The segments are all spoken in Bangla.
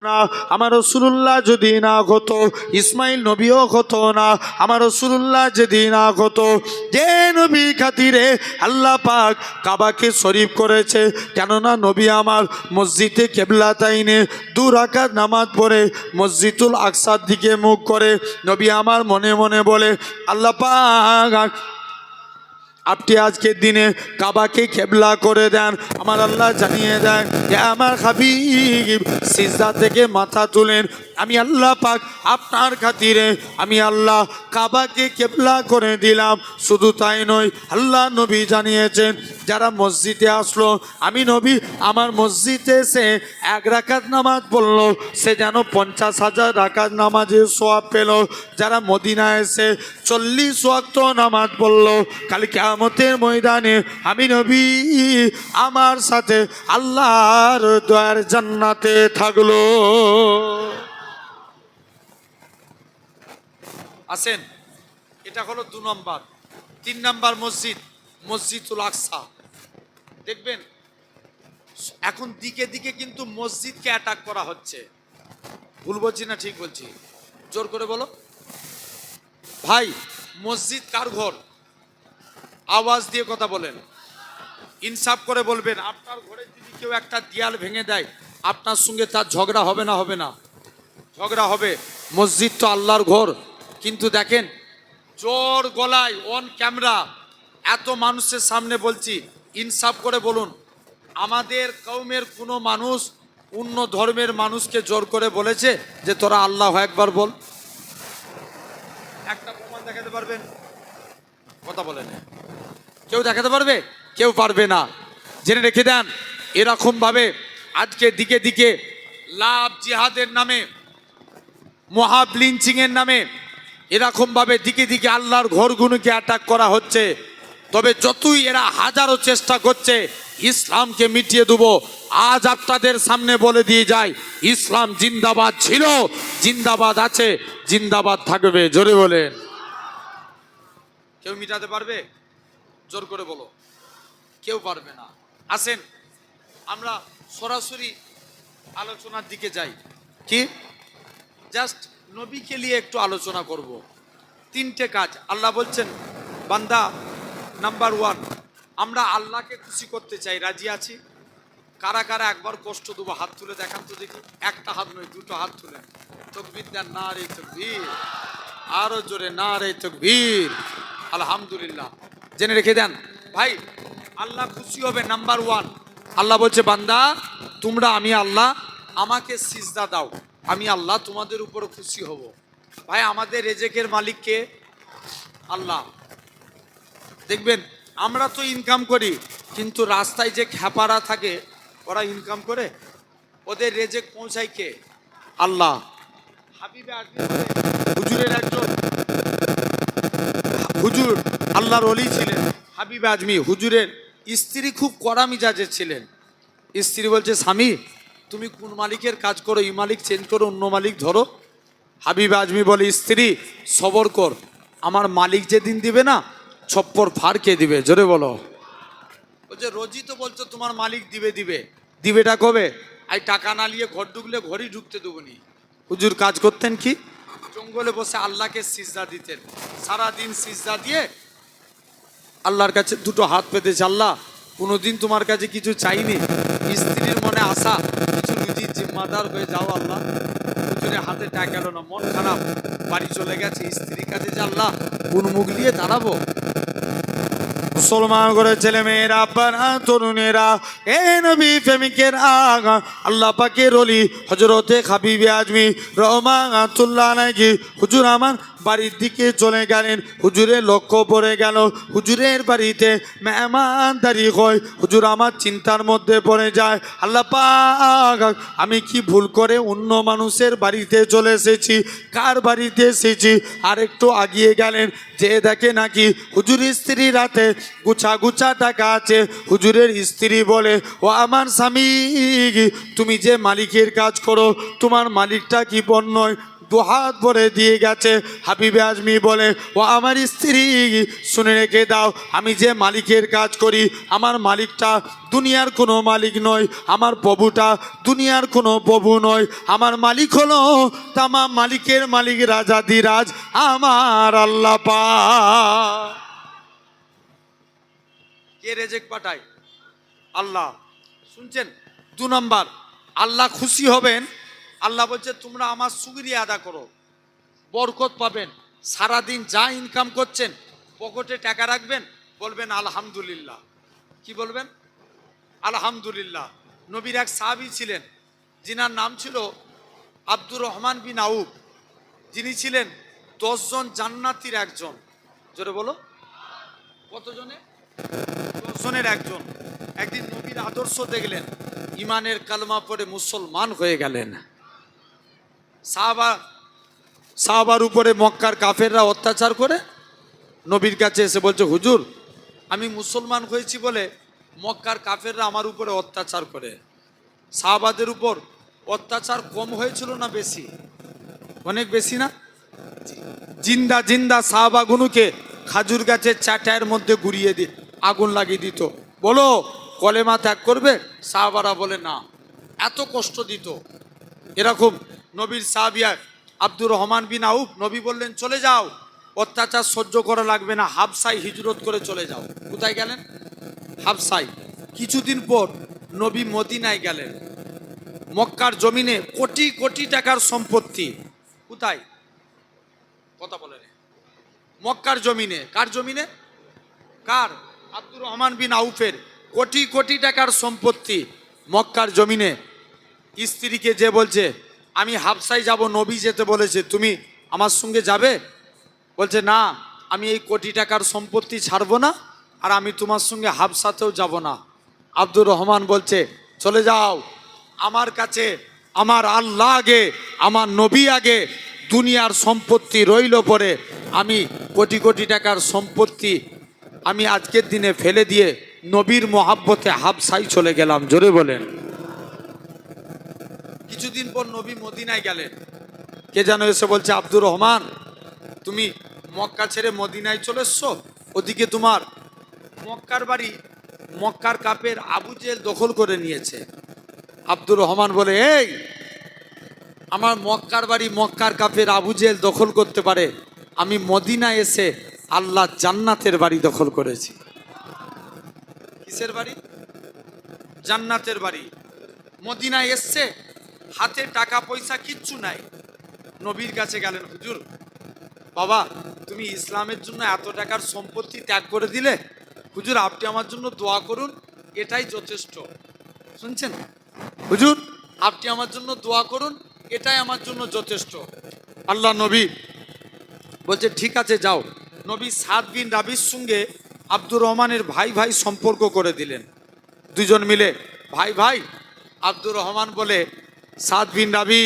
না, আমার রাসূলুল্লাহ যদি না হতো ইসমাইল নবীও হতো না। আমার রাসূলুল্লাহ যদি না হতো, যে নবী খাতিরে আল্লাহ পাক কাবাকে শরীফ করেছে, কেননা নবী আমার মসজিদে কিবলাতাইনে 2 রাকাত নামাজ পড়ে মসজিদুল আকসার দিকে মুখ করে নবী আমার মনে মনে বলে, আল্লাহ পাক আপনি আজকের দিনে কাবাকে কেবলা করে দেন। আমার আল্লাহ জানিয়ে দেন, আমার হাবিব সিজদা থেকে মাথা তুলেন, আমি আল্লাহ পাক আপনার খাতিরে আমি আল্লাহ কাবাকে কেবলা করে দিলাম। শুধু তাই নয়, আল্লাহ নবী জানিয়েছেন যারা মসজিদে আসলো, আমি নবী আমার মসজিদে এসে 1 রাকাত নামাজ পড়লো, সে যেন 50,000 রাকাত নামাজের সওয়াব পেল। যারা মদিনায় এসে 40 ওয়াক্ত নামাজ পড়লো, কাল কিয়ামতের ময়দানে আমি নবী আমার সাথে আল্লাহর দয়ার জান্নাতে থাকলো। আসেন, এটা হলো 2 নম্বর। 3 নম্বর মসজিদুল আকসা। দেখবেন এখন দিকে দিকে কিন্তু মসজিদকে অ্যাটাক করা হচ্ছে। ভুল বলছি না ঠিক বলছি? জোর করে বলো ভাই, মসজিদ কার ঘর? আওয়াজ দিয়ে কথা বলেন, ইনসাফ করে বলবেন। আপনার ঘরে যদি কেউ একটা দেয়াল ভেঙে দেয়, আপনার সঙ্গে তার ঝগড়া হবে না? হবে না? ঝগড়া হবে। মসজিদ তো আল্লাহর ঘর। কিন্তু দেখেন, জোর গলায় অন ক্যামেরা এত মানুষের সামনে বলছি, ইনসাফ করে বলুন, আমাদের কওমের কোনো মানুষ অন্য ধর্মের মানুষকে জোর করে বলেছে যে তোরা আল্লাহু আকবার বল? একটা প্রমাণ দেখাতে পারবেন? কথা বলেন, কেউ দেখাতে পারবে? কেউ পারবে না। জেনে রেখে দেন, এরকম ভাবে আজকে দিকে দিকে লাভ জিহাদের নামে, মহাব লিঞ্চিং এর নামে এরকম ভাবে দিকে দিকে আল্লাহর ঘরগুলোকে অ্যাটাক করা হচ্ছে। তবে যতই এরা হাজারো চেষ্টা করছে ইসলামকে মিটিয়ে দেবো, আজ আপনাদের সামনে বলে দিয়ে যায়, ইসলাম জিন্দাবাদ ছিল, জিন্দাবাদ আছে, জিন্দাবাদ থাকবে। জোরে বলেন, কেউ মিটাতে পারবে? জোর করে বলো, কেউ পারবে না। আসেন আমরা সরাসরি আলোচনার দিকে যাই। কি জাস্ট নবীকে নিয়ে একটু আলোচনা করব। 3টে কাজ আল্লাহ বলছেন, বান্দা নাম্বার 1, আমরা আল্লাহকে খুশি করতে চাই, রাজি আছি? কারা কারা একবার কষ্ট দেবো হাত তুলে দেখান তো দেখি। একটা হাত নয়, 2টো হাত তুলেন। তাকবীর দেন, নারে তাকবীর। আরো জোরে নারে তাকবীর। আলহামদুলিল্লাহ। জেনে রেখে দেন ভাই, আল্লাহ খুশি হবে নাম্বার 1। আল্লাহ বলছে, বান্দা তোমরা আমি আল্লাহ আমাকে সিজদা দাও, আমি আল্লাহ তোমাদের উপর খুশি হব। ভাই আমাদের রেজেকের মালিক কে? আল্লাহ। দেখবেন আমরা তো ইনকাম করি, কিন্তু রাস্তায় যে খ্যাপারা থাকে ওরা ইনকাম করে, ওদের রেজেক পৌঁছায় কে? আল্লাহ। হাবিবে হুজুরের একজন হুজুর আল্লাহর ওলি ছিলেন, হাবিব আজমি। হুজুরের স্ত্রী খুব কড়া মিজাজের ছিলেন। স্ত্রী বলছে, স্বামী তুমি কোন মালিকের কাজ করো, এই মালিক চেঞ্জ করো, অন্য মালিক ধরো। হাবিব আজমি বলে, স্ত্রী সবর কর, আমার মালিক যেদিন দিবে না ছপ্পর ফার কে দিবে? জোরে বলো। বলছে, রোজই তো বলছো তোমার মালিক দিবে দিবে, দিবেটা কবে? আই টাকা না নিয়ে ঘর ঢুকলে ঘরই ঢুকতে দেবো নি। হুজুর কাজ করতেন কি? জঙ্গলে বসে আল্লাহকে সিজদা দিতেন। সারাদিন সিজদা দিয়ে আল্লাহর কাছে 2টো হাত পেতেছে, আল্লাহ কোনোদিন তোমার কাছে কিছু চাইনি, স্ত্রীর মনে আশা কিছু রুজির জিম্মাদার হয়ে যাও আল্লাহ। হুজুরের হাতে টাকা গেল না, মন খারাপ, বাড়ি চলে গেছে। স্ত্রীর কাছে যে আল্লাহ কোন মুখ দিয়ে দাঁড়াবো? মুসলমান করে ছেলে মেয়েরা, আব্বারা, তরুণেরা, এ নবী প্রেমিকের আগা, আল্লাহ পাকের ওলি হযরতে হাবিবে আজমি রহমাতুল্লাহ আলাইহি হুজুর আমার বাড়ির দিকে চলে গেলেন। হুজুরের লক্ষ্য পড়ে গেল, হুজুরের বাড়িতে মেহমানদারি হয়। হুজুর আমার চিন্তার মধ্যে পড়ে যায়, আল্লাহ পাক আমি কি ভুল করে অন্য মানুষের বাড়িতে চলে এসেছি? কার বাড়িতে এসেছি? আর একটু আগিয়ে গেলেন, যে দেখে নাকি হুজুরের স্ত্রীর হাতে গুছা গুছা টাকা আছে। হুজুরের স্ত্রী বলে, ও আমার স্বামী, তুমি যে মালিকের কাজ করো, তোমার মালিকটা কি বন্যয় দুহাত ভরে দিয়ে গেছে। হাবিবে আজমি বলে, ও আমার স্ত্রী শুনে রেখে দাও, আমি যে মালিকের কাজ করি, আমার মালিকটা দুনিয়ার কোনো মালিক নয়, আমার প্রভুটা দুনিয়ার কোনো প্রভু নয়, আমার মালিক হলো তামাম মালিকের মালিক, রাজাধিরাজ আমার আল্লাহ পাক। কে রেজেক পাঠায়? আল্লাহ। শুনছেন? 2 নম্বর, আল্লাহ খুশি হবেন। আল্লাহ বলছে তোমরা আমার শুকরিয়া আদা করো, বরকত পাবেন। সারাদিন যা ইনকাম করছেন, পকেটে টাকা রাখবেন, বলবেন আলহামদুলিল্লাহ। কি বলবেন? আলহামদুলিল্লাহ। নবীর এক সাহাবী ছিলেন, যিনার নাম ছিল আব্দুর রহমান বিন আউফ, যিনি ছিলেন 10 জন জান্নাতীর একজন। জোরে বলো, কতজনে? 10 জনের একজন। একদিন নবীর আদর্শ দেখলেন, ইমানের কালমা পড়ে মুসলমান হয়ে গেলেন। সাহাবার উপরে মক্কার কাফেররা অত্যাচার করে নবীর কাছে এসে বলছে, হুজুর আমি মুসলমান হয়েছি বলে মক্কার কাফেররা আমার উপরে অত্যাচার করে। সাহাবাদের উপর অত্যাচার কম হয়েছিল না বেশি? অনেক বেশি না? জিন্দা জিন্দা সাহাবাগুনুকে খাজুর গাছের চাটায়ের মধ্যে গুড়িয়ে দিয়ে আগুন লাগিয়ে দিত। বলো কলেমা ত্যাগ করবে? সাহাবারা বলে না। এত কষ্ট দিত। এরকম নবীর সাহাবিয়া আব্দুর রহমান বিন আউফ, নবী বললেন চলে যাও, অত্যাচার সহ্য করা লাগবে না, হাবসায় হিজরত করে চলে যাও। কোথায় গেলেন? হাবসায়। কিছুদিন পর নবী মদিনায় গেলেন। মক্কার জমিনে কোটি কোটি টাকার সম্পত্তি। কোথায়? কথা বলেন। মক্কার জমিনে। কার জমিনে? কার? আব্দুর রহমান বিন আউফের কোটি কোটি টাকার সম্পত্তি মক্কার জমিনে। স্ত্রীকে যে বলছে আমি হাবসায় যাব, নবী যেতে বলেছে, তুমি আমার সঙ্গে যাবে? বলছে না, আমি এই কোটি টাকার সম্পত্তি ছাড়বো না, আর আমি তোমার সঙ্গে হাবসাতেও যাব না। আব্দুর রহমান বলছে চলে যাও, আমার কাছে আমার আল্লাহ আগে, আমার নবী আগে, দুনিয়ার সম্পত্তি রইল পরে, আমি কোটি কোটি টাকার সম্পত্তি আমি আজকের দিনে ফেলে দিয়ে নবীর মহাব্বতে হাবসাই চলে গেলাম। জোরে বলেন। কিছুদিন পর নবী মদিনায় গেলেন। কে যেন এসে বলছে, আব্দুর রহমান তুমি মক্কা ছেড়ে মদিনায় চলে এসছো, ওদিকে তোমার মক্কার বাড়ি মক্কার কাপের আবু জেহেল দখল করে নিয়েছে। আব্দুর রহমান বলে, এই আমার মক্কার বাড়ি মক্কার কাপের আবু জেহেল দখল করতে পারে, আমি মদিনায় এসে আল্লাহ জান্নাতের বাড়ি দখল করেছি। কিসের বাড়ি? জান্নাতের বাড়ি। মদিনায় এসছে, হাতে টাকা পয়সা কিচ্ছু নাই। নবীর কাছে গেলেন, হুজুর বাবা তুমি ইসলামের জন্য এত টাকার সম্পত্তি ত্যাগ করে দিলে, হুজুর আপনি আমার জন্য দোয়া করুন, এটাই যথেষ্ট। শুনছেন? হুজুর আপনি আমার জন্য দোয়া করুন, এটাই আমার জন্য যথেষ্ট। আল্লাহ নবী বলছে ঠিক আছে যাও। নবী সাদ বিন রাবির সঙ্গে আব্দুর রহমানের ভাই ভাই সম্পর্ক করে দিলেন। দুজন মিলে ভাই ভাই। আব্দুর রহমান বলে, সাদ বিন রাবি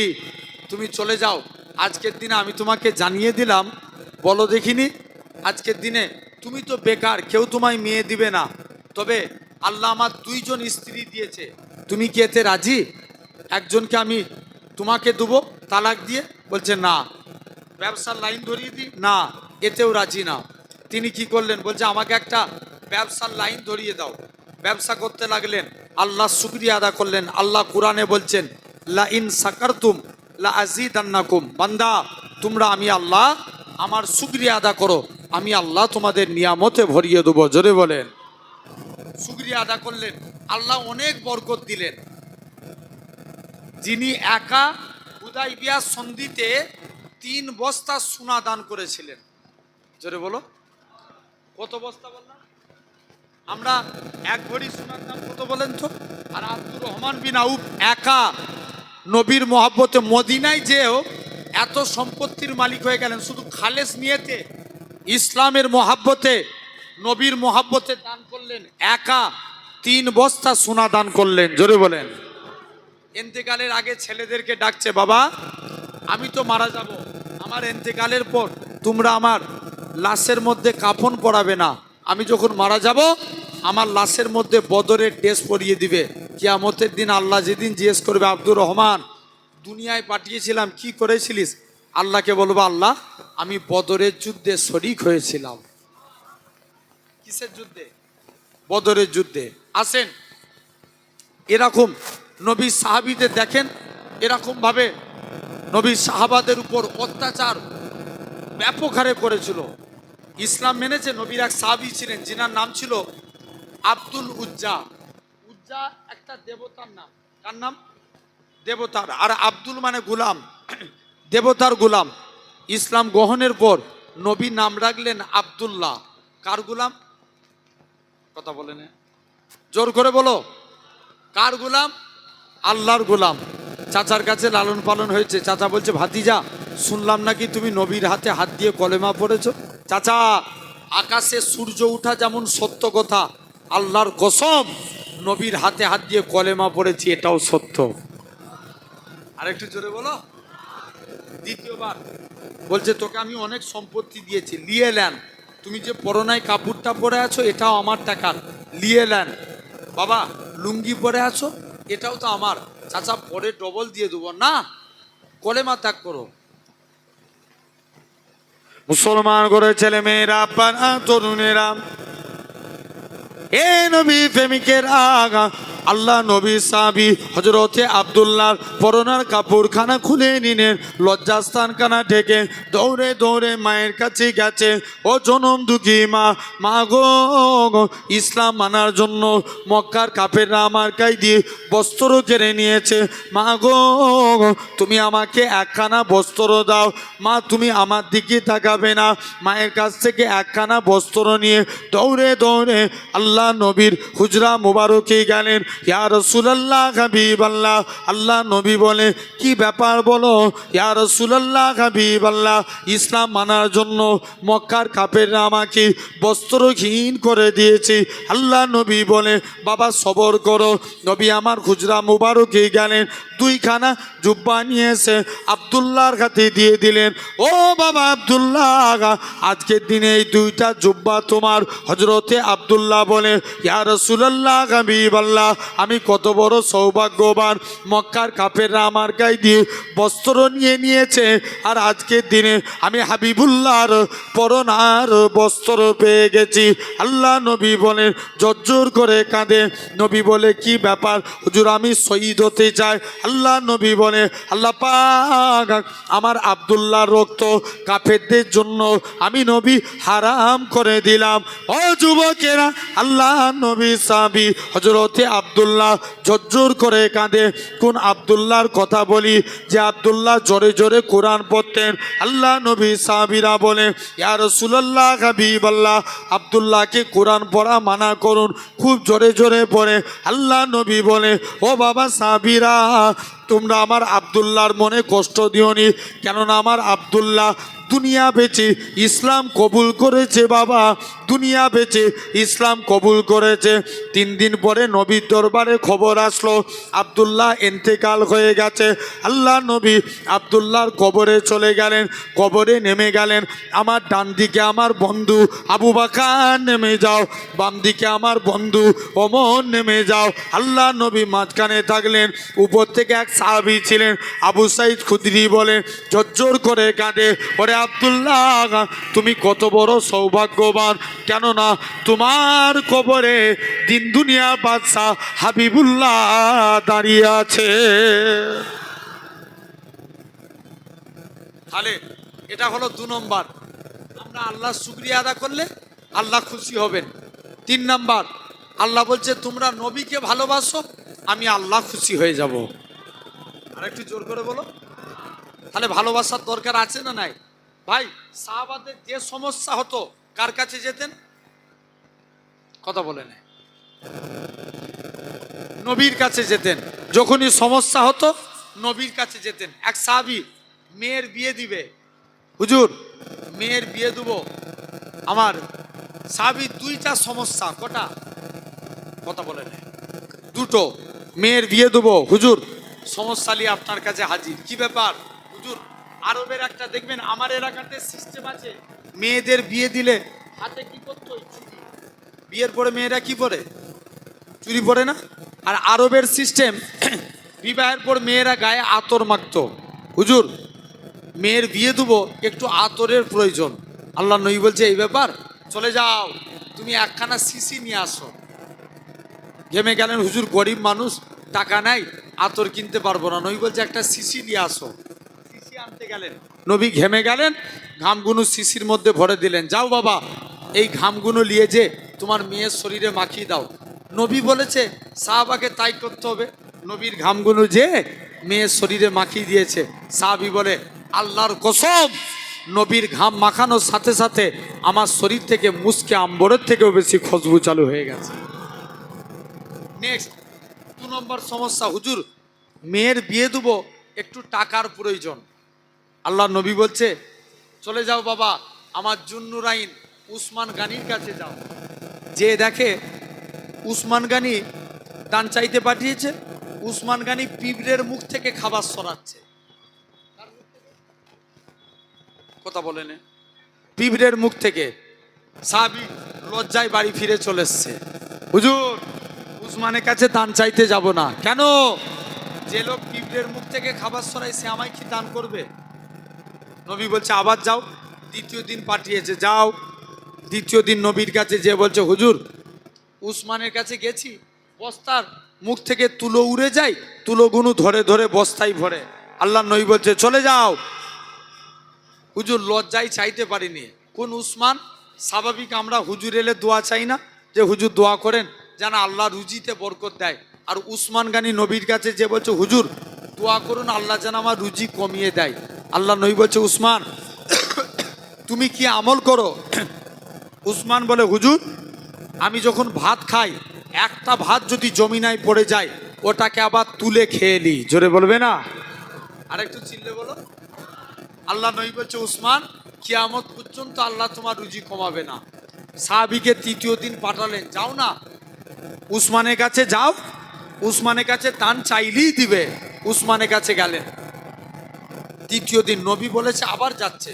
তুমি চলে যাও, আজকের দিনে আমি তোমাকে জানিয়ে দিলাম, বলো দেখিনি আজকের দিনে তুমি তো বেকার, কেউ তোমায় মেয়ে দিবে না, তবে আল্লাহ আমার 2 জন স্ত্রী দিয়েছে, তুমি কি এতে রাজি? একজনকে আমি তোমাকে দেবো তালাক দিয়ে। বলছে না। ব্যবসার লাইন ধরিয়ে দিই? না, এতেও রাজি না। তিনি কি করলেন? বলছে আমাকে একটা ব্যবসার লাইন ধরিয়ে দাও। ব্যবসা করতে লাগলেন, আল্লাহ শুকরিয়া আদা করলেন। আল্লাহ কোরআনে বলছেন, লা ইন সাকারতুম লা আযীদান্নাকুম, বান্দা তোমরা আমি আল্লাহ আমার শুকরিয়া আদা করো, আমি আল্লাহ তোমাদের নিয়ামতে ভরিয়ে দেবো। জোরে বলেন। শুকরিয়া আদা করলেন, আল্লাহ অনেক বরকত দিলেন। যিনি একা হুদাইবিয়া সন্ধিতে 3 বস্তা সোনা দান করেছিলেন। জোরে বলো, কত বস্তা বললাম? আমরা 1 ভরি সোনার দাম কত বলেন তো? আর আব্দুর রহমান বিন আউফ একা নবীর মহব্বতে মদিনায় যেও এত সম্পত্তির মালিক হয়ে গেলেন, শুধু খালেস নিয়েতে ইসলামের মহব্বতে নবীর মহব্বতে দান করলেন, একা 3 বস্তা সোনা দান করলেন। জোরে বলেন। ইন্তেকালের আগে ছেলেদেরকে ডাকছে, বাবা আমি তো মারা যাব, আমার ইন্তেকালের পর তোমরা আমার লাশের মধ্যে কাফন পরাবে না, আমি যখন মারা যাব আমার লাশের মধ্যে বদরের ড্রেস পরিয়ে দিবে। কিয়ামতের দিন আল্লাহ যেদিন জিজ্ঞেস করবে, আব্দুর রহমান দুনিয়ায় পাঠিয়েছিলাম কি করেছিলিস? আল্লাহকে বলবো, আল্লাহ আমি বদরের যুদ্ধে শরীক হয়েছিলাম। কিসের যুদ্ধে? বদরের যুদ্ধে। আসেন, এরকম নবী সাহাবীদের দেখেন, এরকম ভাবে নবী সাহাবাদের উপর অত্যাচার ব্যাপক হারে করেছিল। ইসলাম মেনেছে। নবীর এক সাহাবী ছিলেন, যিনার নাম ছিল আব্দুল উজ্জা। উজ্জা একটা দেবতার নাম। কার নাম? দেবতার। আর আব্দুল মানে গোলাম, দেবতার গোলাম। ইসলাম গ্রহণের পর নবী নাম রাখলেন আব্দুল্লাহ। কার গোলাম? কথা বলেন, জোর করে বলো। কার গোলাম? আল্লাহর গোলাম। চাচার কাছে লালন পালন হয়েছে। চাচা বলছে, ভাতিজা শুনলাম নাকি তুমি নবীর হাতে হাত দিয়ে কলেমা পড়েছো। চাচা, আকাশে সূর্য উঠা যেমন সত্য কথা, আল্লাহর কসম নবীর হাতে হাত দিয়ে কলেমা পড়েছি, এটাও সত্য। আরেকটু জোরে বলো। দ্বিতীয়বার বলছে, তোকে আমি অনেক সম্পত্তি দিয়েছি, লিয়ে নেন। তুমি যে পরনায় কাপড়টা পরে আছো, এটাও আমার টাকার, লিয়ে নেন। বাবা লুঙ্গি পরে আছো, এটাও তো আমার। চাচা পরে ডবল দিয়ে দেবো। না, কলেমা ত্যাগ করো। মুসলমান করে ছেলে মেয়েরা, পাড়া তরুণেরা, এ নবী প্রেমিকের আগা, আল্লাহ নবী সাহাবী হযরতে আব্দুল্লাহর পরনার কাপড়খানা খুলে নিলেন, লজ্জাস্থান খানা ঢেকে দৌড়ে দৌড়ে মায়ের কাছে গেছে। ও জনম দুঃখী মা, মা গো, ইসলাম মানার জন্য মক্কার কাফেররা আমার গায়ে দিয়ে বস্ত্র কেড়ে নিয়েছে। মা গো, তুমি আমাকে একখানা বস্ত্র দাও। মা তুমি আমার দিকে তাকাবে না। মায়ের কাছ থেকে একখানা বস্ত্র নিয়ে দৌড়ে দৌড়ে আল্লাহ নবীর হুজরা মুবারকে গেলেন। ইয়া রাসূলুল্লাহ, হাবিবাল্লাহ। আল্লাহ নবী বলে, কি ব্যাপার বলো? ইয়া রাসূলুল্লাহ, হাবিবাল্লাহ, ইসলাম মানার জন্য মক্কার কাফেররা আমাকে বস্ত্রহীন করে দিয়েছে। আল্লাহ নবী বলে, বাবা সবর করো। নবী আমার হুজরা মুবারকে গেলেন, দুইখানা জুব্বা নিয়ে এসে আব্দুল্লাহর হাতে দিয়ে দিলেন। ও বাবা আব্দুল্লাহ, আজকের দিনে এই দুইটা জুব্বা তোমার। হযরতে আব্দুল্লাহ বলে, ইয়া রাসূলুল্লাহ, হাবিবাল্লাহ, আমি কত বড় সৌভাগ্যবান, মক্কার কাফেররা আমার গায়ে দিয়ে বস্ত্র নিয়ে নিয়েছে, আর আজকের দিনে আমি হাবিবুল্লাহর পরনার বস্ত্র পেয়ে গেছি। আল্লাহ নবী বলেন, জর্জর করে কাঁদে। নবী বলে, কি ব্যাপার হুজুর? আমি শহীদ হতে চাই। আল্লাহ নবী বলে, আল্লাহ পাক আমার আব্দুল্লাহর রক্ত কাফেরদের জন্য আমি নবী হারাম করে দিলাম। ও যুবকেরা, আল্লাহ নবী সাহাবী হযরতে আব্দুল্লাহ ঝরঝর করে কাঁদে। কোন আব্দুল্লাহর কথা বলি? যে আব্দুল্লাহ জোরে জোরে কোরআন পড়তেন। আল্লাহ নবী সাহাবীরা বলে, ইয়া রাসূলুল্লাহ, হাবিবাল্লাহ, আব্দুল্লাহকে কোরআন পড়া মানা করুন, খুব জোরে জোরে পড়ে। আল্লাহ নবী বলে, ও বাবা সাহাবীরা, তোমরা আমার আব্দুল্লাহর মনে কষ্ট দিওনি, কেননা আমার আব্দুল্লাহ দুনিয়া বেচে ইসলাম কবুল করেছে। বাবা দুনিয়া বেচে ইসলাম কবুল করেছে। 3 দিন পরে নবীর দরবারে খবর আসলো আব্দুল্লাহ ইন্তেকাল হয়ে গেছে। আল্লাহ নবী আব্দুল্লাহর কবরে চলে গেলেন। কবরে নেমে গেলেন। আমার ডান দিকে আমার বন্ধু আবু বকর নেমে যাও, বাম দিকে আমার বন্ধু ওমর নেমে যাও। আল্লাহ নবী মাঝখানে থাকলেন। উপর থেকে এক সাহাবী ছিলেন, আবু সাঈদ খুদরি বলে, ঝরঝর করে কাঁদে, ওরে আব্দুল্লাহ, তুমি কত বড় সৌভাগ্যবান, কেননা তোমার কবরে দিন দুনিয়া বাদশাহ হাবিবুল্লাহ দাঁড়িয়ে আছে। তাহলে এটা হলো 2 নম্বর। আমরা আল্লাহর শুকরিয়া আদা করলে আল্লাহ খুশি হবেন। 3 নম্বর, আল্লাহ বলছে, তোমরা নবীকে ভালোবাসো, আমি আল্লাহ খুশি হয়ে যাব। আর একটু জোর করে বলো। তাহলে ভালোবাসার দরকার আছে না নাই? ভাই সাহাবাদের যে সমস্যা হতো, কার কাছে যেতেন? কথা বলে না, নবীর কাছে যেতেন। যখনই সমস্যা হতো নবীর কাছে যেতেন। এক সাহাবী মেয়ের বিয়ে দিবে, হুজুর মেয়ের বিয়ে দেব। আমার সাহাবী 2টা সমস্যা। কটা? কথা বলে না, 2টো। মেয়ের বিয়ে দেব হুজুর, সমস্যা নিয়ে আপনার কাছে হাজির। কি ব্যাপার হুজুর? আরবের একটা দেখবেন, আমার এলাকাতে সিস্টেম আছে, মেয়েদের বিয়ে দিলে হাতে কি করতো? চুড়ি। বিয়ের পরে মেয়েরা কি পরে? চুড়ি পরে না? আর আরবের সিস্টেম, বিবাহের পর মেয়েরা গায়ে আতর মাখতো। হুজুর মেয়ের বিয়ে দেবো, একটু আতরের প্রয়োজন। আল্লাহ নবী বলছে এই ব্যাপার, চলে যাও তুমি একখানা শিশি নিয়ে আসো। ঘেমে গেলেন, হুজুর গরিব মানুষ, টাকা নাই, আতর কিনতে পারবো না। নবী বলছে একটা শিশি নিয়ে আসো। শিশি আনতে গেলেন, নবী ঘেমে গেলেন, ঘামগুলো শিশির মধ্যে ভরে দিলেন। যাও বাবা, এই ঘামগুলো নিয়ে যে তোমার মেয়ের শরীরে মাখিয়ে দাও। নবী বলেছে সাহাবাকে তাই করতে হবে। নবীর ঘামগুলো যে মেয়ের শরীরে মাখিয়ে দিয়েছে। সাহাবী বলে আল্লাহর কসম, নবীর ঘাম মাখানোর সাথে সাথে আমার শরীর থেকে মুসকে আম্বরের থেকেও বেশি খুশবু চালু হয়ে গেছে। নেক্সট 2 নম্বর সমস্যা, হুজুর মেয়ের বিয়ে দেবো, একটু টাকার প্রয়োজন। আল্লাহ নবী বলছে চলে যাও বাবা, আমার জুন্নুরাইন উসমান গানির কাছে যাও। যে দেখে উসমান গানি দান চাইতে পাঠিয়েছে, উসমান গানি পিঁপড়ের মুখ থেকে খাবার সরাচ্ছে। কথা বলেন, পিঁপড়ের মুখ থেকে। সাহাবী লজ্জায় বাড়ি ফিরে চলে এসছে। হুজুর উসমানের কাছে দান চাইতে যাব না। কেন? যে লোক পিঁপড়ের মুখ থেকে খাবার সরাই সে আমায় কি দান করবে? নবী বলছে আবার যাও। দ্বিতীয় দিন পাঠিয়েছে, যাও। দ্বিতীয় দিন নবীর কাছে যে বলছে হুজুর উসমানের কাছে গেছি, বস্তার মুখ থেকে তুলো উড়ে যায়, তুলোগুলো ধরে ধরে বস্তায় ভরে। আল্লাহ নবী বলছে চলে যাও। হুজুর লজ্জায় চাইতে পারিনি। কোন উসমান? স্বাভাবিক আমরা হুজুর এলে দোয়া চাই না, যে হুজুর দোয়া করেন যেন আল্লাহ রুজিতে বরকত দেয়। আর উসমান গানি নবীর কাছে যে বলছে হুজুর দোয়া করুন আল্লাহ যেন আমার রুজি কমিয়ে দেয়। আল্লাহ নবী বলছে উসমান তুমি কি আমল করো? উসমান বলে হুজুর আমি যখন ভাত খাই, একটা ভাত যদি জমিনায় পড়ে যায় ওটাকে আবার তুলে খেয়ে নিই। জোরে বলবে না? আরেকটু চিল্লে বলো। আল্লাহ নবী বলছে উসমান কিয়ামত পর্যন্ত আল্লাহ তোমার রুজি কমাবে না। সাহাবীকে তৃতীয় দিন পাঠালেন, যাও না উসমানের কাছে যাও, উসমানের কাছে দান চাইলেই দিবে। উসমানের কাছে গেলেন। তৃতীয় দিন নবী বলেছে আবার যাচ্ছে।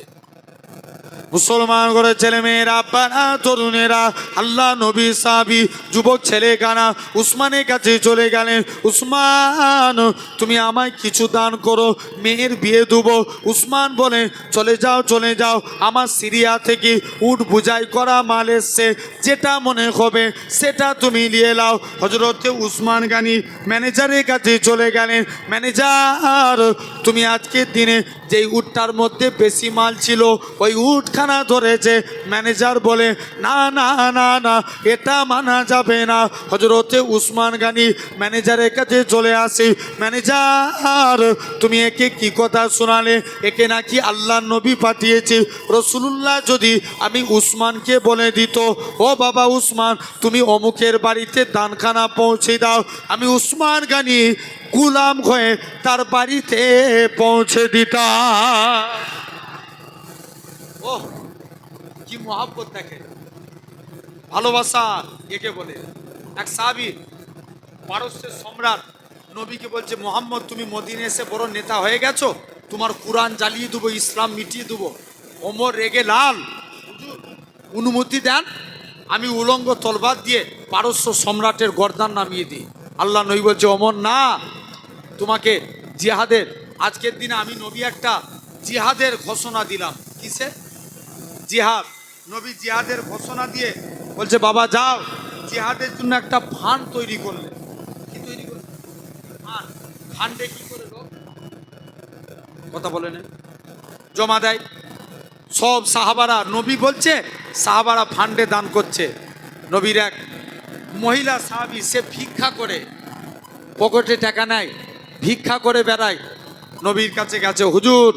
মুসলমান করে ছেলে মেয়েরা, আব্বারা, তরুণেরা, আল্লাহ নবী সাহাবী যুবক ছেলে কানা উসমানের কাছে চলে গেলেন। উসমান তুমি আমায় কিছু দান করো, মেয়ের বিয়ে দেবো। উসমান বলে চলে যাও চলে যাও, আমার সিরিয়া থেকে উট বুঝাই করা মাল এসছে, যেটা মনে হবে সেটা তুমি নিয়ে নাও। হযরতে উসমান গানি ম্যানেজারের কাছে চলে গেলেন। ম্যানেজার তুমি আজকের দিনে যেই উটটার মধ্যে বেশি মাল ছিল ওই উটখানা ধরেছে। ম্যানেজার বলে না না না না, এটা মানা যাবে না। হযরতে উসমান গানি ম্যানেজারের কাছে চলে আসি। ম্যানেজার তুমি একে কি কথা শোনালে? একে নাকি আল্লাহ নবী পাঠিয়েছে। রাসূলুল্লাহ যদি আমি উসমানকে বলে দিত ও বাবা উসমান তুমি অমুকের বাড়িতে দানখানা পৌঁছে দাও, আমি উসমান গানি গুলাম হয়ে তার বাড়িতে পৌঁছে দিতাম। ও কি মহাব্বত দেখে, ভালোবাসা একে বলে। এক সাহাবী পারস্যের সম্রাট নবীকে বলছে মুহাম্মদ তুমি মদিনে এসে বড় নেতা হয়ে গেছো, তোমার কুরআন জ্বালিয়ে দেবো, ইসলাম মিটিয়ে দেবো। ওমর রেগে লাল, হুজুর অনুমতি দেন আমি উলঙ্গ তলবার দিয়ে পারস্য সম্রাটের গর্দান নামিয়ে দিই। আল্লাহ নবী বলছে ওমর না, তোমাকে জিহাদের আজকের দিনে আমি নবী একটা জিহাদের ঘোষণা দিলাম। কিসে? জিহাদ। নবী জিহাদের ঘোষণা দিয়ে বলছে বাবা যাও জিহাদের জন্য একটা ফান্ড তৈরি করলে। কি তৈরি করলে? ফান্ড। ফান্ডে কি করে লোক কথা বলে না, জমা দেয়। সব সাহাবারা, নবী বলছে সাহাবারা ফান্ডে দান করছে। নবীর এক মহিলা সাহাবী সে ভিক্ষা করে, পকেটে টাকা নাই, ভিক্ষা করে বেড়ায়। নবীর কাছে গেছে হুজুর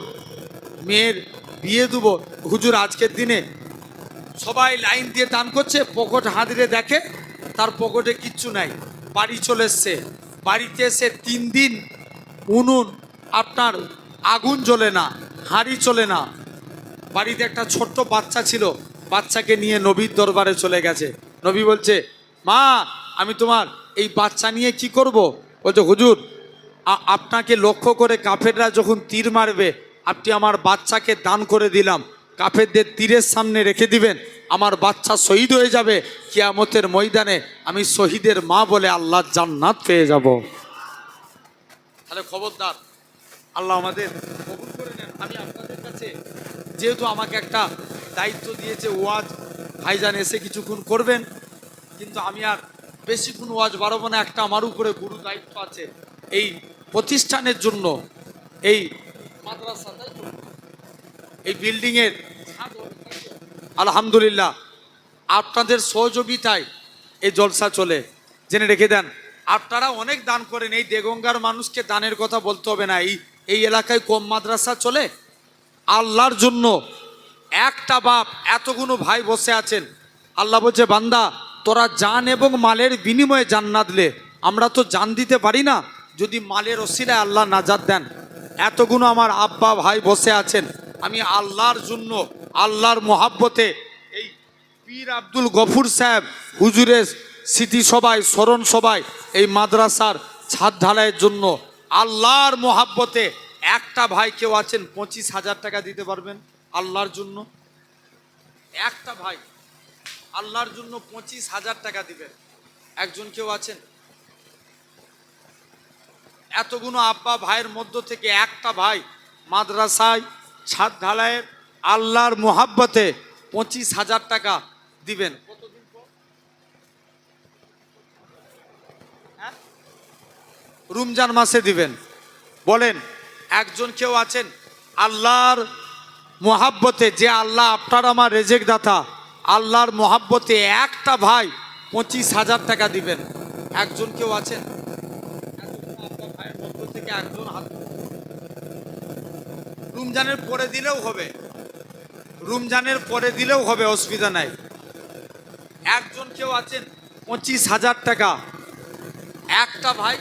মেয়ের বিয়ে দেবো। হুজুর আজকের দিনে সবাই লাইন দিয়ে দান করছে, পকেট হাতড়ে দেখে তার পকেটে কিচ্ছু নাই। বাড়ি চলে এসছে। বাড়িতে এসে 3 দিন উনুন আপনার আগুন জ্বলে না, হাঁড়ি চলে না। বাড়িতে একটা ছোট্ট বাচ্চা ছিল, বাচ্চাকে নিয়ে নবীর দরবারে চলে গেছে। নবী বলছে মা আমি তোমার এই বাচ্চা নিয়ে কি করব? বলছে হুজুর আপনাকে লক্ষ্য করে কাফেররা যখন তীর মারবে আপনি আমার বাচ্চাকে দান করে দিলাম, কাফেরদের তীরের সামনে রেখে দিবেন, আমার বাচ্চা শহীদ হয়ে যাবে, কিয়ামতের ময়দানে আমি শহীদের মা বলে আল্লাহর জান্নাত পেয়ে যাব। তাহলে খবরদার আল্লাহ আমাদের কবুল করে নেন। আমি আপনাদের কাছে যেহেতু আমাকে একটা দায়িত্ব দিয়েছে ওয়াজ, ভাইজান এসে কিছুক্ষণ করবেন, কিন্তু আমি আর বেশিক্ষণ ওয়াজ বাড়াবো না। একটা আমার উপরে গুরু দায়িত্ব আছে এই প্রতিষ্ঠানের জন্য, এই মাদ্রাসা, তাই তো? এই বিল্ডিংয়ের আলহামদুলিল্লাহ আপনাদের সহযোগিতায় এই জলসা চলে, জেনে রেখে দেন। আপনারা অনেক দান করেন, এই দেগঙ্গার মানুষকে দানের কথা বলতে হবে না। এই এলাকায় কম মাদ্রাসা চলে। আল্লাহর জন্য একটা বাপ, এতগুলো ভাই বসে আছেন, আল্লাহ বলছে বান্দা তোরা জান এবং মালের বিনিময়ে জান্নাত লে। আমরা তো জান দিতে পারি না, যদি মালের ওসিলায় আল্লাহ নাজাত দেন। এতগুলো আমার আব্বা ভাই বসে আছেন, আমি আল্লাহর জন্য, আল্লাহর মোহাব্বতে এই পীর আব্দুল গফুর সাহেব হুজুরের স্মৃতি সভায়, স্মরণ সভায়, এই মাদ্রাসার ছাদ ঢালাইয়ের জন্য আল্লাহর মোহাব্বতে একটা ভাই কেউ আছেন 25,000 টাকা দিতে পারবেন আল্লাহর জন্য? একটা ভাই আল্লাহর জন্য 25,000 টাকা দিবেন, একজন কেউ আছেন? এতগুলো আব্বা ভাইয়ের মধ্য থেকে একটা ভাই মাদ্রাসায় ছাদ ঢালাইয়ের আল্লাহর মোহাব্বতে 25,000 টাকা দিবেন। কতদিন পর? হ্যাঁ, রমজান মাসে দিবেন। বলেন একজন কেউ আছেন আল্লাহর মোহাব্বতে, যে আল্লাহ আপনার আমার রেজেক দাতা, আল্লাহর মোহাব্বতে একটা ভাই 25,000 টাকা দিবেন, একজন কেউ আছেন? ভাইয়ের মধ্য থেকে একজন হাত। রমজানের পরে দিলেও হবে, রমজানের পরে দিলেও হবে, অসুবিধা নাই। একজন কেউ আছেন 25,000 টাকা, একটা ভাই?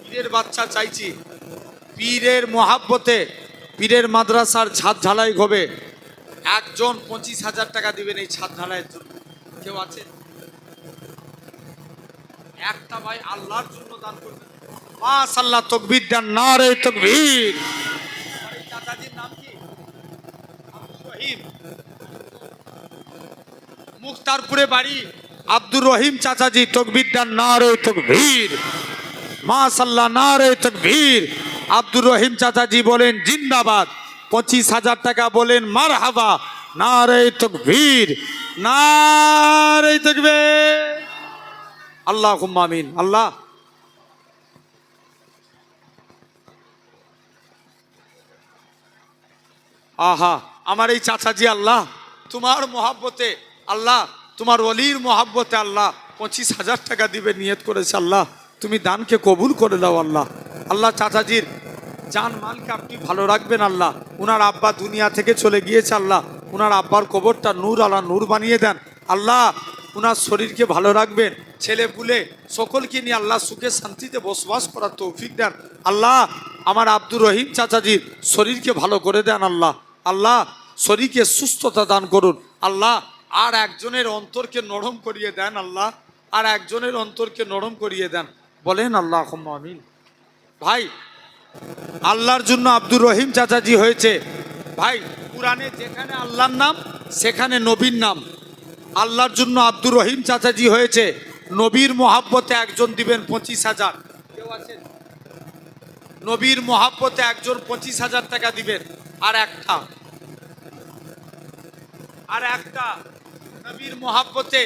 পীরের বাচ্চা চাইছি, পীরের মোহাব্বতে পীরের মাদ্রাসার ছাদ ঢালাই হবে, একজন 25,000 টাকা দিবেন এই ছাদ ঢালাইয়ের জন্য, কেউ আছে? একটা ভাই আল্লাহর জন্য দান করবেন। মাশাআল্লাহ, তাকবীর দেন, নারে তাকবীর। চাচাজির নাম কি? আব্দুর রহিম, মুখতারপুরে বাড়ি। আব্দুর রহিম চাচাজি, তাকবীর দেন, নারে তাকবীর। মাশাআল্লাহ, নারে তাকবীর। আব্দুর রহিম চাচাজি বলেন জিন্দাবাদ। 25,000 টাকা বলেন মারহাবা। নারে তাকবীর, নারে তাকবীর। আল্লাহুম্মা আমিন। আল্লাহ আহা, আমার এই চাচাজি আল্লাহ তোমার মোহাব্বতে, আল্লাহ তোমার ওলির মোহাব্বতে আল্লাহ 25,000 টাকা দিবে নিয়ত করেছে। আল্লাহ তুমি দানকে কবুল করে দাও। আল্লাহ, আল্লাহ চাচাজির জান মালকে আপনি ভালো রাখবেন। আল্লাহ উনার আব্বা দুনিয়া থেকে চলে গিয়েছে, আল্লাহ উনার আব্বার কবরটা নূর আলা নূর বানিয়ে দেন। আল্লাহ উনার শরীরকে ভালো রাখবেন, ছেলে পুলে সকলকে নিয়ে আল্লাহ সুখে শান্তিতে বসবাস করার তৌফিক দেন। আল্লাহ আমার আব্দুর রহিম চাচাজির শরীরকে ভালো করে দেন। আল্লাহ, আল্লাহ শরীরকে সুস্থতা দান করুন। আল্লাহ আর একজনের অন্তরকে নরম করিয়ে দেন। আল্লাহ আর একজনের অন্তরকে নরম করিয়ে দেন। বলেন আল্লাহুম্মা আমিন। ভাই আল্লাহর জন্য আব্দুর রহিম চাচাজি হয়েছে। ভাই কুরআনে যেখানে আল্লাহর নাম সেখানে নবীর নাম। আল্লাহর জন্য আব্দুর রহিম চাচাজি হয়েছে, নবীর মোহাব্বতে একজন দিবেন 25,000। কেউ আছেন? নবীর মোহাব্বতে একজন 25,000 টাকা দিবেন। আর একটা নবীর মোহাব্বতে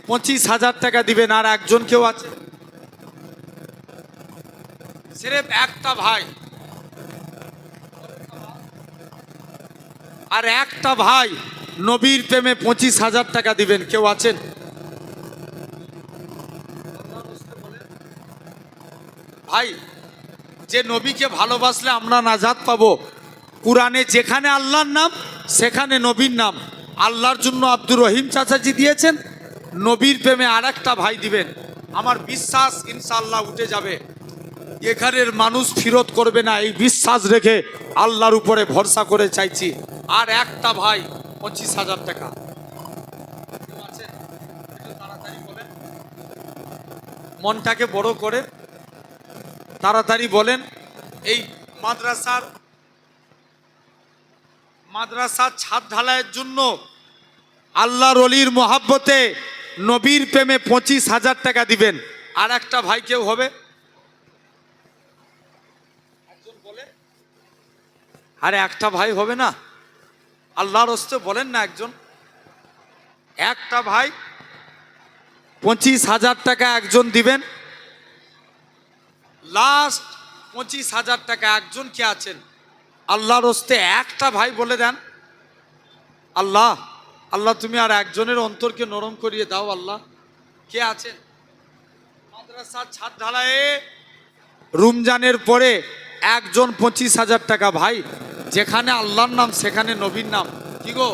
25,000 টাকা দিবেন। আর একজন কেউ আছে? সিরেফ একটা ভাই, আর একটা ভাই নবীর প্রেমে 25,000 টাকা দিবেন, কেউ আছেন? ভাই যে নবীকে ভালোবাসলে আমরা নাজাত পাবো, কুরআনে যেখানে আল্লাহর নাম সেখানে নবীর নাম। আল্লাহর জন্য আব্দুর রহিম চাচাজি দিয়েছেন, নবীর প্রেমে আর একটা ভাই দিবেন। আমার বিশ্বাস ইনশাআল্লাহ উঠে যাবে, এখানের মানুষ ফিরত করবে না, এই বিশ্বাস রেখে আল্লাহর উপরে ভরসা করে চাইছি। আর একটা ভাই 25,000 টাকা। তাড়াতাড়ি বলেন, মনটাকে বড় করে তাড়াতাড়ি বলেন। এই মাদ্রাসার ছাদ ঢালাইয়ের জন্য আল্লাহর ওলির মোহাব্বতে নবীর প্রেমে 25,000 টাকা দিবেন। আর একটা ভাই কেউ হবে? একজন বলে, আরে একটা ভাই হবে না? আল্লাহর হস্তে বলেন না একজন। একটা ভাই 25,000 টাকা একজন দিবেন। লাস্ট 25,000 টাকা একজন কে আছেন আল্লাহর হস্তে একটা ভাই বলে দেন, আল্লাহ আল্লাহ তুমি আর একজনের অন্তরকে নরম করিয়ে দাও আল্লাহ। কে আছেন? মাদ্রাসার ছাদ ঢালায়ে রমজানের পরে একজন 25,000 টাকা। ভাই যেখানে আল্লাহর নাম সেখানে নবীর নাম। কি গো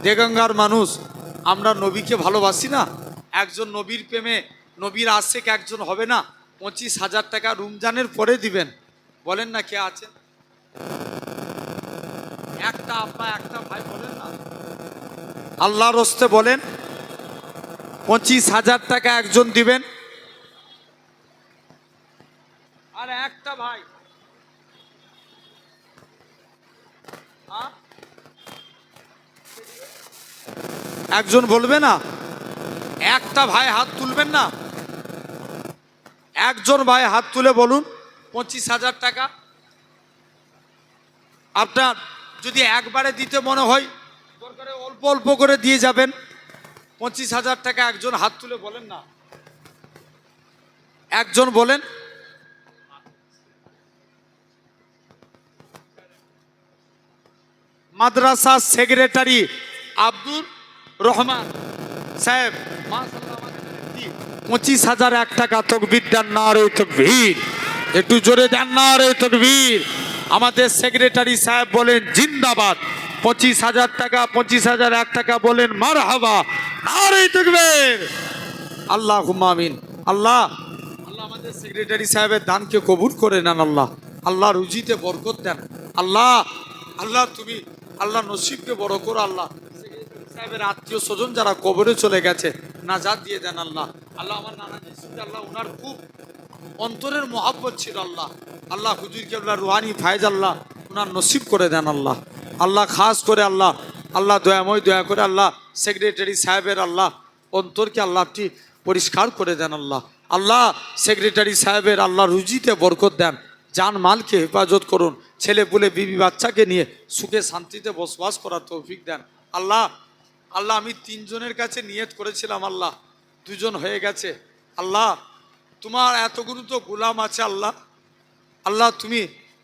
দেগঙ্গার মানুষ, আমরা নবীকে ভালোবাসি না? একজন নবীর প্রেমে নবীর আশেক একজন হবে না? 25,000 টাকা রমজানের পরে দিবেন। বলেন না কে আছেন? একটা আব্বা একটা ভাই বলেন না। আল্লাহর হস্তে বলেন 25,000 টাকা একজন দিবেন। আর একটা ভাই একজন বলবে না? একটা ভাই হাত তুলবেন না? একজন ভাই হাত তুলে বলুন 25,000 টাকা। আপনার যদি একবারে দিতে মনে হয় দরকারে অল্প অল্প করে দিয়ে যাবেন। 25,000 টাকা একজন হাত তুলে বলেন না, একজন বলেন। মাদ্রাসা সেক্রেটারি আব্দুর রহমান সাহেব, 25,001 টাকা। তকবীর দেন নারে তকবীর, একটু জোরে দেন নারে তকবীর। আমাদের সেক্রেটারি সাহেব বলেন জিন্দাবাদ। 25,000 টাকা, 25,001 টাকা বলেন মারহাবা, নারে তকবীর। আল্লাহুম্মা আমিন। আল্লাহ আল্লাহ আমাদের সেক্রেটারি সাহেবের দানকে কবুল করে নেন আল্লাহ। আল্লাহ রুজিতে বরকত দেন আল্লাহ। আল্লাহ তুমি আল্লাহ নসিবকে বড় করো আল্লাহ। সেক্রেটারি সাহেবের আত্মীয় স্বজন যারা কবরে চলে গেছে নাজাত দিয়ে দেন আল্লাহ। আল্লাহ আমার নানাজি আল্লাহ ওনার খুব অন্তরের মহাব্বত ছিল আল্লাহ। আল্লাহ হুজুর কেবলা রুহানি ফায়েজ আল্লাহ ওনার নসিব করে দেন আল্লাহ। আল্লাহ খাস করে আল্লাহ আল্লাহ দয়াময় দয়া করে আল্লাহ সেক্রেটারি সাহেবের আল্লাহ অন্তরকে আল্লাহ আপনি পরিষ্কার করে দেন আল্লাহ। আল্লাহ সেক্রেটারি সাহেবের আল্লাহ রুজিতে বরকত দেন, জান মালকে হেফাজত করুন, ছেলে পুলে বিবি বাচ্চাকে নিয়ে সুখে শান্তিতে বসবাস করার তৌফিক দেন আল্লাহ। আল্লাহ আমি 3 জনের কাছে নিয়ত করেছিলাম আল্লাহ, 2 জন হয়ে গেছে আল্লাহ। তোমার এতগুলো তো গোলাম আছে আল্লাহ। আল্লাহ তুমি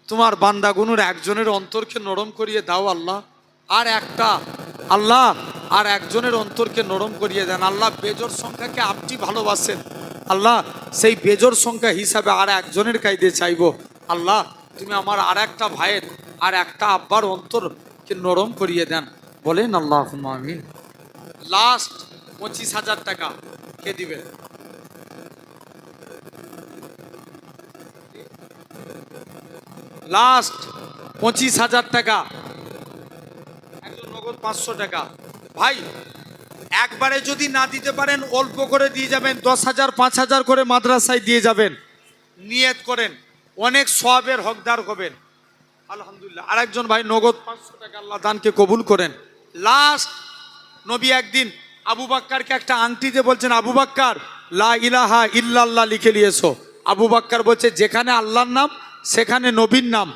তোমার বান্দাগুনুর একজনের অন্তরকে নরম করিয়ে দাও আল্লাহ। আর একটা আল্লাহ আর একজনের অন্তরকে নরম করিয়ে দেন আল্লাহ। বেজোর সংখ্যাকে আপনি ভালোবাসেন আল্লাহ, সেই বেজোর সংখ্যা হিসাবে আর একজনের কাইদে চাইবো আল্লাহ। তুমি আমার আর একটা ভাইয়ের আর একটা আব্বার অন্তরকে নরম করিয়ে দেন, বলেন আল্লাহুম্মা আমিন। লাস্ট 25,000 টাকা কে দিবে? লাস্ট 25,000 টাকা একজন নগদ 500 টাকা। ভাই একবারে যদি না দিতে পারেন অল্প করে দিয়ে যাবেন, 10,000 5,000 করে মাদ্রাসায় দিয়ে যাবেন। নিয়ত করেন অনেক সওয়াবের হকদার হবেন আলহামদুলিল্লাহ। আরেকজন ভাই নগদ 500 টাকা আল্লাহ দানকে কবুল করেন। লাস্ট নবী একদিন আবু বাক্কারকে একটা আংটিতে বলছেন, আবু বাক্কার লা ইলাহা ইল্লাল্লাহ লিখে নিয়েছো। আবু বাক্কার বলছে যেখানে আল্লাহর নাম সেখানে নবীর নাম।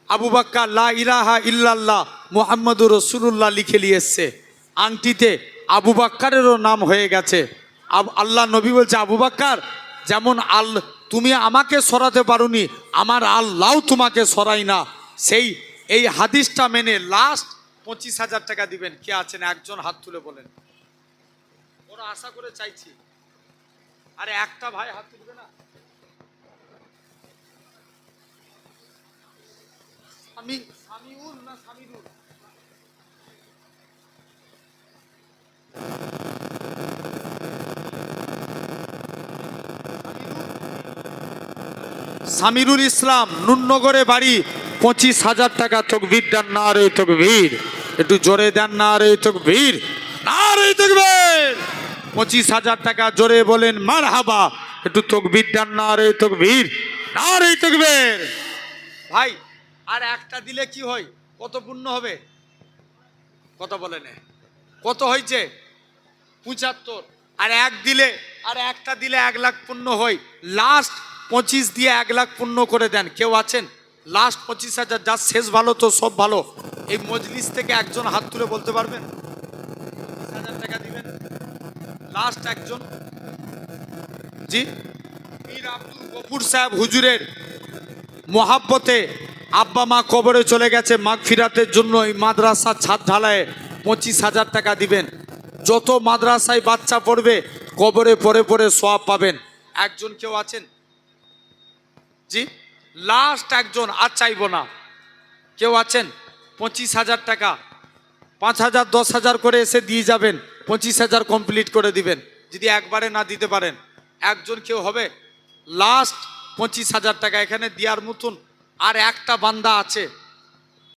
আবু বাক্কার লা ইলাহা ইল্লাল্লাহ মুহাম্মাদুর রাসূলুল্লাহ লিখে নিয়ে এসছে আংটিতে। আবু বাক্কারেরও নাম হয়ে গেছে। আল্লাহ নবী বলছে আবু বাক্কার যেমন তুমি আমাকে সরাতে পারোনি, আমার আল্লাহও তোমাকে সরাই না। সেই এই হাদিসটা মেনে লাস্ট 25,000 টাকা দিবেন। কে আছেন একজন হাত তুলে বলেন? ওরা আশা করে চাইছি। আরে একটা ভাই হাত তুলবে না? সামিউল না সামিরুল? সামিরুল ইসলাম নুননগরে বাড়ি, 25,000 টাকা। তকবীর দেন নারে তকবীর, একটু জোরে দেন নারে তকবীর, নারে তকবীর। 25,000 টাকা জোরে বলেন মারহাবা, একটু তকবীর দেন নারে তকবীর, নারে তকবীর। ভাই আর একটা দিলে কি হয়? কত পুণ্য হবে? কত বলেন? কত হয়েছে? 75। আর এক দিলে আর একটা দিলে 1 লাখ পুণ্য হয়। লাস্ট 25 দিয়ে 1 লাখ পুণ্য করে দেন। কেউ আছেন? লাস্ট 25,000, যা শেষ ভালো তো সব ভালো। এই মজলিস থেকে একজন হাত তুলে বলতে পারবেন 25,000 টাকা দিবেন? লাস্ট একজন। জি, পীর আব্দুল গফুর সাহেব হুজুরের মোহাব্বতে আব্বা মা কবরে চলে গেছে, মাগফিরাতের জন্য এই মাদ্রাসা ছাদ ঢালায় 25,000 টাকা দিবেন। যত মাদ্রাসায় বাচ্চা পড়বে কবরে পড়ে পড়ে সওয়াব পাবেন। একজন কেউ আছেন? জি, লাস্ট একজন, আর চাইবো না। কেউ আছেন? 25,000 টাকা, 5,000 10,000 করে এসে দিয়ে যাবেন, 25,000 কমপ্লিট করে দিবেন। যদি একবারে না দিতে পারেন, একজন কেউ হবে? লাস্ট 25,000 টাকা এখানে দেওয়ার মতন আর একটা বান্দা আছে।